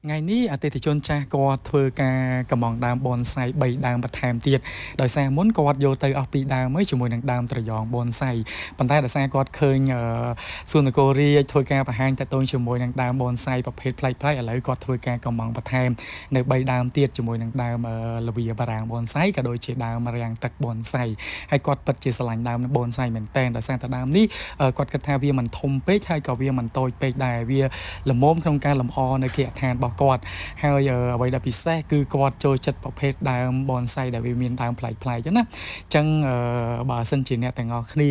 ថ្ងៃនេះអតិថិជនចាស់គាត់ធ្វើការកម្មង់ដើមបនសៃ3ដើមបន្ថែមទៀតដោយសារមុនគាត់យកទៅអស់2ដើមហើយជាមួយនឹងដើមត្រយ៉ងបនសៃប៉ុន្តែដោយសារគាត់ឃើញសួននគររាជធ្វើការបង្ហាញតាក់ទងជាមួយនឹងដើមបនសៃប្រភេទប្លែកៗឥឡូវគាត់ធ្វើការកម្មង់បន្ថែមនៅ3ដើមទៀតជាមួយនឹងដើមលវាបារាំងបនសៃក៏ដូចជាដើមរាំងទឹកបនសៃហើយគាត់ពិតជាស្រឡាញ់ដើមបនសៃមែនតើដោយសារតែដើមនេះគាត់គិតថាវាមិនធំពេកហើយក៏វាមិនតូចពេកដែរវាល្មមក្នុងការលម្អនៅគេឋានរបស់គាត់ហើយអ្វីដែលពិសេសគឺគាត់ចូលចិត្តប្រភេទដើមបនសៃដែលវាមានដើមប្លែកៗចឹងណាអញ្ចឹងបើសិនជាអ្នកទាំងអស់គ្នា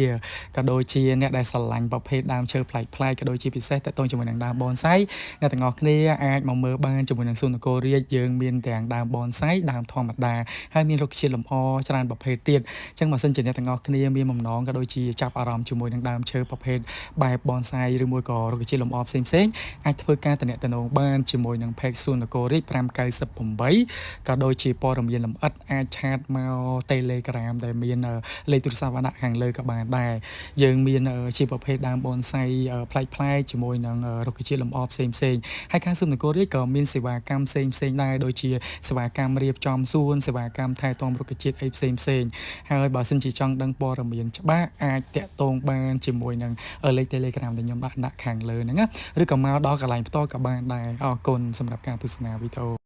ក៏ដូចជាអ្នកដែលស្រឡាញ់ប្រភេទដើមឈើប្លែកៗក៏ដូចជាពិសេសតទៅជាមួយនឹងដើមបនសៃអ្នកទាំងអស់គ្នាអាចមកមើលបានជាមួយនឹងសួននគររាជយើងមានទាំងដើមបនសៃដើមធម្មតាហើយមានរុក្ខជាតិលម្អច្រើនប្រភេទទៀតអញ្ចឹងបើសិនជាអ្នកទាំងអស់គ្នាមានបំណងក៏ដូចជាចាប់អារម្មណ៍ជាមួយនឹងដើមឈើប្រភេទបែបបនសៃឬមួយក៏រុក្ខជាតិលម្អផ្សេងៗអាចធ្វើការទំនាក់ទំនងបានជាមួយនឹង Page សួននគររាជ598ក៏ដូចជាព័ត៌មានលម្អិតអាចឆាតមក Telegram ដែលមានលេខទូរស័ព្ទដាក់ខាងលើក៏បានដែរយើងមានជាប្រភេទដើមបនសៃប្លែកៗជាមួយនឹងរុក្ខជាតិលម្អផ្សេងៗហើយខាងសួននគររាជក៏មានសេវាកម្មផ្សេងៗដែរដូចជាសេវាកម្មរៀបចំសួនសេវាកម្មថែទាំរុក្ខជាតិអីផ្សេងៗហើយបើសិនជាចង់ដឹងព័ត៌មានច្បាស់អាចតាក់ទងបានជាមួយនឹងលេខ Telegram ដែលខ្ញុំដាក់ខាងលើហ្នឹងណាឬក៏មកដល់កន្លែងផ្ទាល់ក៏បានដែរអរគុណសម្រាប់ការទស្សនាវីដេអូ